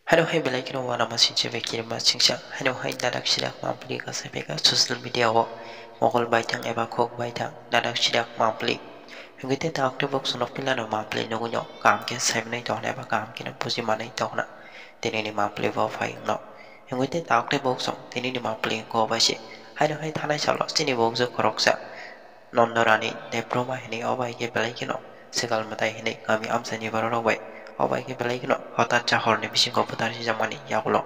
Hano hai belai kino wana masih cewek kirim cingsang. Hano hai dadak sidak mampli ka sepeka sosial media wo. Mogol baitang eba kok baitang dadak sidak mampli. Hingga ta akte bok sunok pila no mampli no gunyo kam ke saimnai to eba kam ke no pusi manai to na. Tini ni mampli wo fai no. Hingga ta akte bok song tini ni mampli ko basi. Hano hai thanai chalo sini bok zo koroksa. Nondorani deproma hini obai ke belai kino. Segal matai hini kami amsani baro bai. Obai ke belai kino hotar cahor ni bising komputer si jamani yakulo.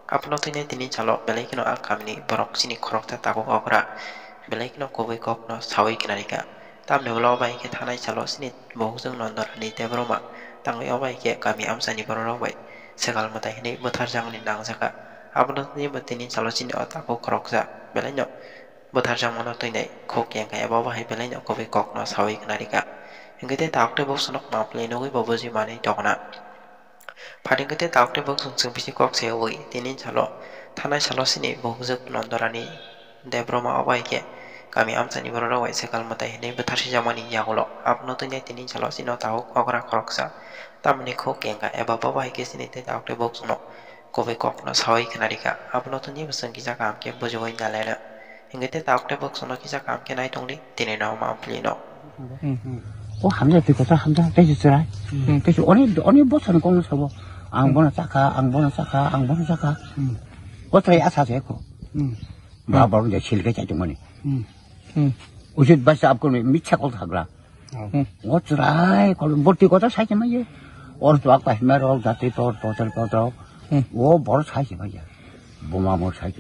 Apno tini tini chalo belai kino akamni borok sini korok ta tago okra. Belai kino kobai kokno sawi kinarika. Tamne ulo obai ke thanai chalo sini bohuzung nondorani deproma. Tangai obai ke kami amsani baro bai. Segal matai hini botar jangni nang jaka. Apno tini chalo sini otago korok sa. Belai no botar jamano tini kok yang kaya bawa hai belai no kobai kokno sawi kinarika. Hingga ta akte bok sunok mampli no gui boboji mani tokna. Pading kete ta akte bok sung bisi kok sewi tinin chalo thanai chalo sini bohuzuk nondorani debroma obai ke kami amsani boro wai sekal matai hene betarsi jamani yagulo apno tunya tinin chalo sino tahu okra koroksa tamni kok kenga eba babai ke sini te ta akte bok sunok kobe kokno sawi kanarika apno tunya besang kisa kam ke bojoi dalena hingga te ta akte bok sunok kisa kam ke nai tongli tinin no mampli no. 함자 듣고서 함자 되셨어요? 그래서 오늘 못하는 공을 서고 앙보나 싸가 어떻게 아사서 했고 마바로 이제 실게 자주머니 우리 버스 앞으로 미쳐고 하더라 어쩌라이 그걸 못 뛰고도 사지 마요 오늘도 아까 해매로 자티 도도 오 바로 사지 마요 뭐마 못 사지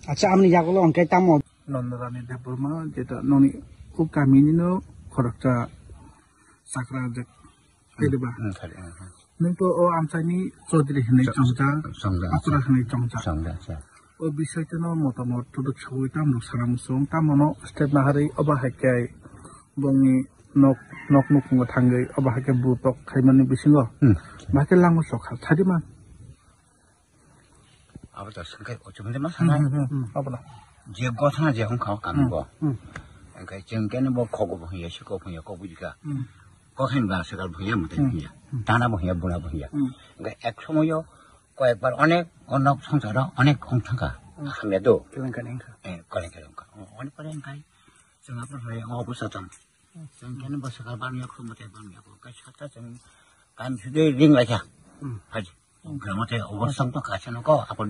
আচ্ছা আপনি যাগুলো অঙ্কে তামো নন্দরানী দেববর্মা যেটা ননি খুব কামিনীনো খরচটা sakra jak kediba nungto o amsani chodri hne chongja asura hne chongja o bishoy teno motamot tuduk chhui tam nuk saram song tamono step nahari oba hakai bongi nok nukung thangai oba hakai butok khaimani bisingo make lango sokha thadima 아버지 생각 어쩌면 맞잖아 abla je gothana je hong khao kam bo 그러니까 정께는 뭐 고급 분야 시고 분야 고부지가 거긴 가서가 분야 못 되냐 다나 분야 뭐라 분야 그러니까 액소모요 거액발 어넥 언덕 성사라 어넥 공탕가 하면도 그러니까 예 그러니까 어느 거니까 정 앞으로 어부서점 정께는 뭐 서가 반이야 그 못해 반이야 그러니까 샷다 정 감수대 링라자 하지 그런 것에 어버성도 같이 놓고 앞으로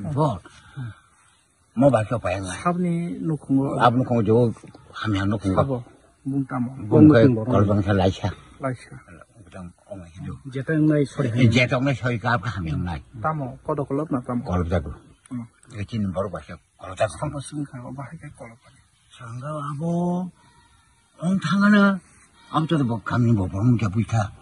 뭐 밝혀 봐야 돼. sabni nukungo 앞으로 공조 하면 놓고 sabo bungtamo 뭔가 걸방사 라이샤 laisha 그냥 어머 해도 jeta nai sori 이제 동네 저희가 하면 나 tamo kodokolot na tamo 걸자고 이거 지는 바로 봐서 걸자고 sampo singkha oba hakai kolot 상가하고 엉탕하나 아무튼 뭐 감리 뭐 보는 게 보이다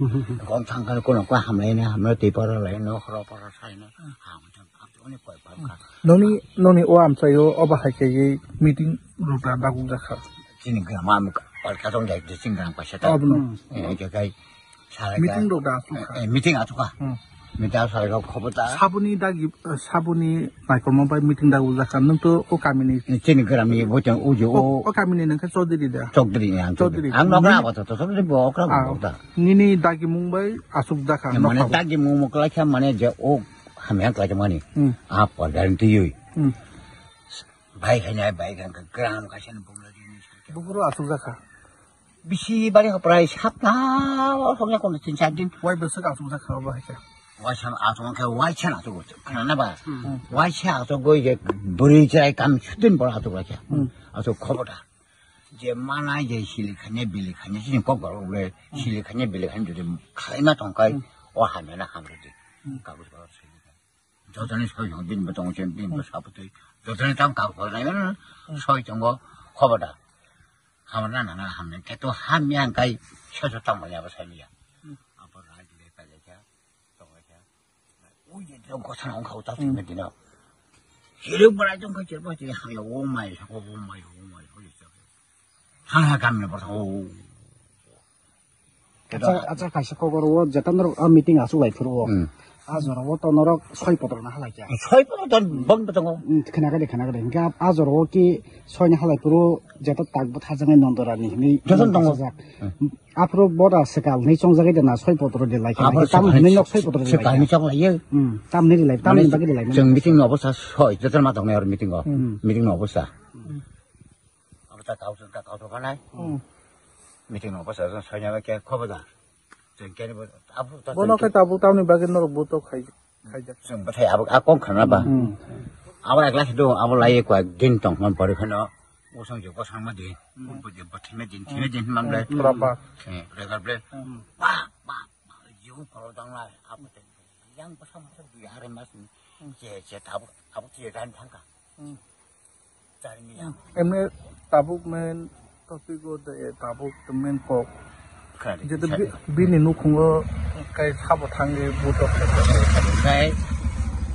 엉탕하는 거는 과 하면에 하면 뒤바라래 너 허러버러 사이네 아무튼 오늘 거야 봐봐 noni o amsayo oba hakai meeting ruta dagung jakha 지는 그 마음 가정 잘 생각한 것이다 abno 이게 가이 meeting ruta sukha 미팅 아주가 미팅 아주가 커보다 sabuni microphone bai meeting dagung jakha nungto o kamini 지는 그람이 뭐죠 우주 o kamini nangka chodri da 쪽들이 쪽들이. 안 먹으라 보다 또 소리 뭐 그럼 보다 nini dagi mumbai asuk jakha 만에 딱이 뭐 먹을라 하면 만에 저오 하면 까지 뭐니 아 버다는 뒤에 바이 그냥 바이 그냥 그람 가시는 분들이 buguru asuk jakha 비시 바리 프라이 샵나 속냐 건 진짜 진 wai besek asuk jakha oba hakai 와참 아주만 그 와이찬 아주고 그러나 봐 와이찬 아주고 이제 브리지라이 감 휴든 볼 아주고 그래 아주 커보다 이제 만화 이제 실리카네 빌리카네 지금 꼭거로 왜 실리카네 빌리카네 좀 가이마 동가이 와 하면은 하면은 가고 싶어 저전에 소용 빈 동전 빈 사부터 저전에 좀 가고 그러면은 소위 정도 커보다 하면은 나나 하면 또 하면 가이 쳐줬단 말이야 삶이야 앞으로 할 일에 빨리자 저거자 오이제 좀 고생 안 가고 다 되면 되나 기름 버라 좀 그치 뭐지 하여 오마이 홀리죠 하나 가면 벌써 오 acha kaisa kobor wo jetanro meeting asuk lai thuro 아저로 또 너로 소이보도나 할라게. 소이보도 먹는 그나가래. 그러니까 아저로 기 소니 할라이로 제가 딱부 타정에 논더라니. 니 조선 동거. 앞으로 뭐라 색깔 니 종자게 되나 소이보도로 될라게. 땀 능력 소이보도로 될라게. 색깔이 저거 예. 땀 내릴래. 땀 내리게 될라게. 정 미팅 넣어보사 소이 저들마 동네 미팅 거. 미팅 넣어보사. 아버다 가우서 가나이. 미팅 넣어보사 소냐게 커버다. 정께는 뭐 아부다. 뭐나게 아부 땀이 바게 너로 뭐또 가이자. 좀 버텨 아공 가나 봐. 아버야 글라스도 아버라이 과 겐통만 버리거나 오성조 상마디 뭐지 버티메딘 티메딘 망래. 그라바. 예, 그래가 그래. 빠 이거 바로 당라 아부때 양 버sam서 야래 말씀 제 아부 뒤에 간 tanka. 자리미야. Em tabukmen topigo de tabuk temen kok. Jadi bini nukungo kai sabo tangi buto. Kai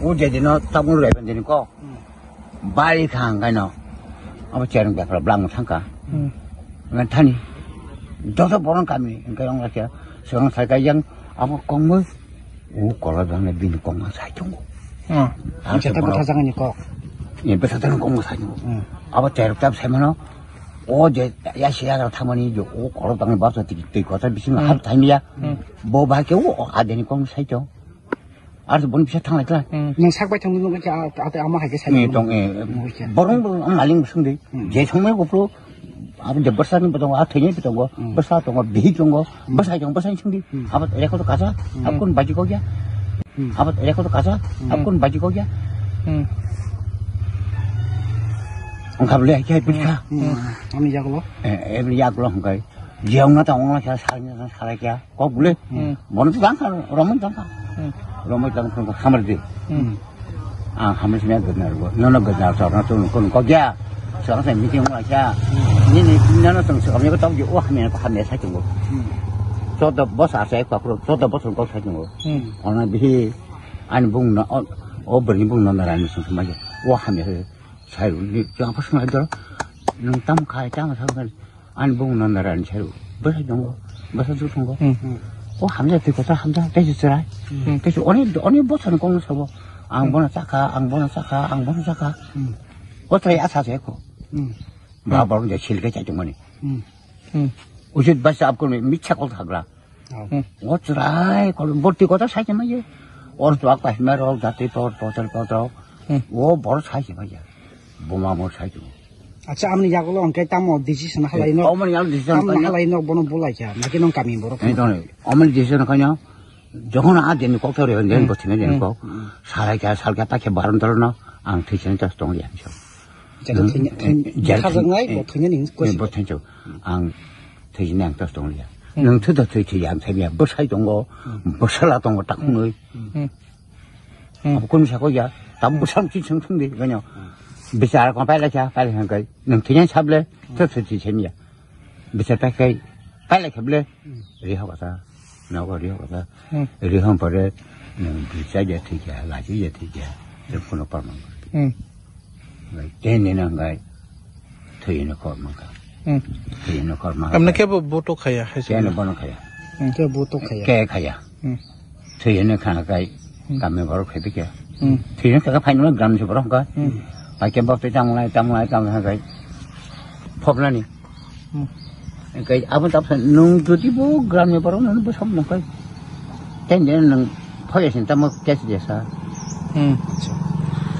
udah no tabung lepen jadi kok. Balik hang kai no. Apa cereng dah kalau belang tanka. Ngan tani. Dosa borong kami kai orang lagi. Seorang saya kai yang apa kongmu. Kalau bang bini kongmu saya tunggu. Kita bertasangan kok. 예, 베사다는 공부 사죠. 아버 대륙답 세면은 어제 야시야가 타머니 오 걸어당에 봐서 되게 거다 비신 거 하루 타임이야. 뭐 밖에 아 되니 공부 사죠. 알아서 뭔 비슷 탕할까? 응 삭발 정도 그렇게 아마 하게 사죠. 예, 동에 버롱버롱 말린 무슨데. 제 정말 고프로 아버지 버사는 보통 테니 보통 거 버사 동거 비종 거 버사 친디. 아버 에코도 가자. 앞군 바지고기야. 아버 에코도 가자. 앞군 바지고기야. 가볼래? 이렇게 해볼까? 아니 야글로? 예, 야글로 한 거야. 지역나다 오늘 제가 살아야 꼭 물래? 뭐는도 안 가, 로몬도 안 가. 로몬도 안 가, 하물지. 하물지면 끝나고, 너는 끝나서, 너는 거기야. 저한테 미팅 오라야. 너는 정식 없는 거 떠오지, 하면 한내 사준 거. 저도 뭐 사세요? 앞으로 저도 무슨 거 사준 거. 오늘 비 아니 북나 어버니 북나라는 무슨 말이야? 하면 자유, 저 무슨 말이더라? 땀 가야 땀을 사는 안 보는 나라는 자유. 무슨 정도? 무슨 좋은 거? 함자 듣고 다 함자 되지더라. 그래서 오늘 뭐 사는 공을 사고 안 보는 싸가. 어떻게 야사세고? 나 바로 이제 실게 자주머니. 우리 버스 앞으로 미쳐고 하더라. 어쩌라? 그걸 못 뛰고도 사지 마요. 어디서 아까 해매로 자티 또 오 바로 사지 마요. 뭐만 못 사죠. 아차 아무리 야구로 안 깨따모 디시션 할라이노. 어머니 야구 디시션 그냥 할라이노 보는 볼라이야. 나기는 감이 뭐로. 아니 어머니 디시션 그냥 저거는 안 되는 꼭 소리가 내는 거 치면 되는 거. 살게 딱히 말은 들어나 안 되시는 자스 동이 아니죠. 제가 가정나이 뭐 터년 것이 뭐 텐죠. 안 되시는 양 자스 동이야. 능 터도 되지 양세미야. 뭐 사이던 거, 뭐 살라던 거 딱 뭐. 그럼 사고야. 담부 삼치 청청대 그냥. 비싸 건 빨리 한 거야. 능 그냥 잡래. 터트지 재미야. 비싸 빨리 잡래. 리하고서 나고 리하고서 리한 버래 비싸게 되게 라지게 되게 저번에 빨만 거. 대내는 거 터이는 거만 거. 터이는 거만. हमने क्या बोटो खाया है 걔는 번호 가야. क्या बोटो खाया 걔 가야. 터이는 가가 감에 바로 회비게. 터이는 가가 파이는 그람지 바로 한 거. 아까 밥도 담을 하가 법라니. 그러니까 아버지 앞에 농도디 뭐 그람에 바로 너는 뭐 섬는 거. 걔는 포에신 담을 깨지겠어.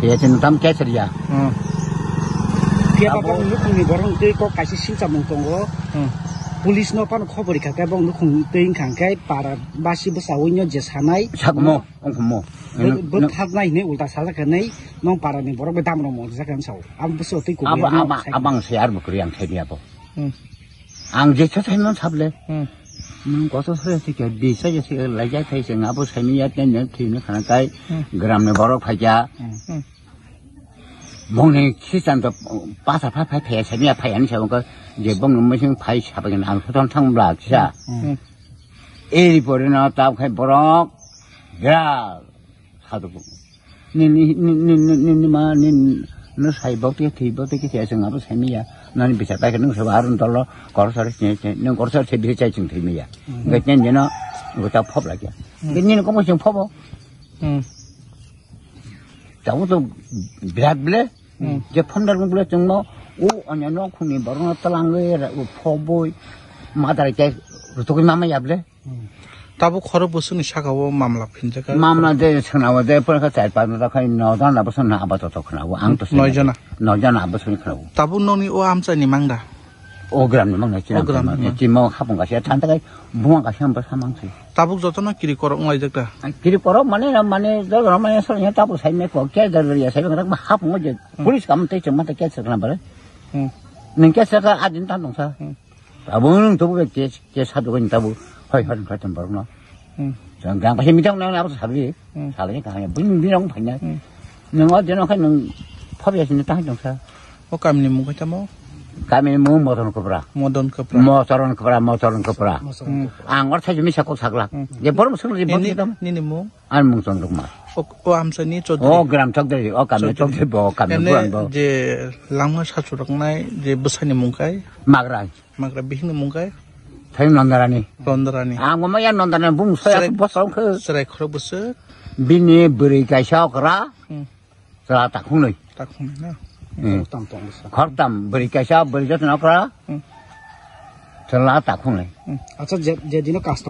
얘는 담 깨지야. dia babang nukung ni borong tei ko kaisi sinca mongtong go police no pan khobori ka babang nukung tei khangkai para basi besawinyo jesanai sakmo ongmo bethatnai ne ulta sala kanai nong para ni borong bedam no mong jakan saw am beso tei ko abang siar mo kriang thaiya bo ang je cha thainon sable 거기서 소리에서 비싸게 라자 태생 아부 세미야 때는 뒤는 하나 가이 그람네 바로 파자 먹는 시장도 바사파파 배 세미야 파야는 저거 이제 먹는 무슨 파이 샤바긴 안 소통 탕블라 기사 에리 버리나 답해 버럭 야 하도 니니니니니니마니 너 사이버게 티버게 태생 아부 세미야 나는 비싸다 그는 저 아른 달러 거기서 너 거기서 제비자 지금 되미야 그러니까 얘는 이거 다 퍼블라게 니는 거 무슨 퍼버 Tahu tu berat bela. Je pondar bela cuma anya no kuni baru na talangge phoboi madar ke rutuk mama ya bela. Tabu khoro busuni sakawo mamla phinjaka. Mamla de senawa de pun ka cai pa na kai no dan na busun na abato to khnawo ang to Noijana abasun khnawo. Tabu noni o amcha ni mangda. Ogram ni mang na china. Chimo khapung ka sia than ta kai buang ka siam ba samang chi. Tabu jotono kiri korok ngai jakta. Kiri poro mane jaga mane so nya tabu sai me ko ke dar ya sai ngak ma hapung je. Polis kam te chuma ta ke sakna bare. Ning ke saka adin tan dong sa. Tabu nung tu ke sa do ni tabu. Hoi hoi hoi tam baru na. Jangan pasal mitang nang apa sahaja. Salahnya kaya bingung banyak. Nang ada nang kan nang pabia sini tahu dong sa. O kami ni muka tamo. Kami mau motoran kepra. Motoran kepra. Angor saja misal kau saklak. Dia baru masuk lagi bagi tam. Ni mu. An mungkin rumah. O amsa ni codri. Oh gram cok dari. Oh kami cok dari bawa kami bukan bawa. Je lama satu orang nai je besar ni mungkai. Magraj. Magra bihin ni mungkai. Saya nondarani. Rondarani. Angor maya nondarani bung saya bos orang ke. Serai khoro besar. Bini beri kaisau kera. Setelah tak hunai. Tak na. Khortam beri kaisau beri jatuh nak kera. Setelah tak hunai. Acha je dino custom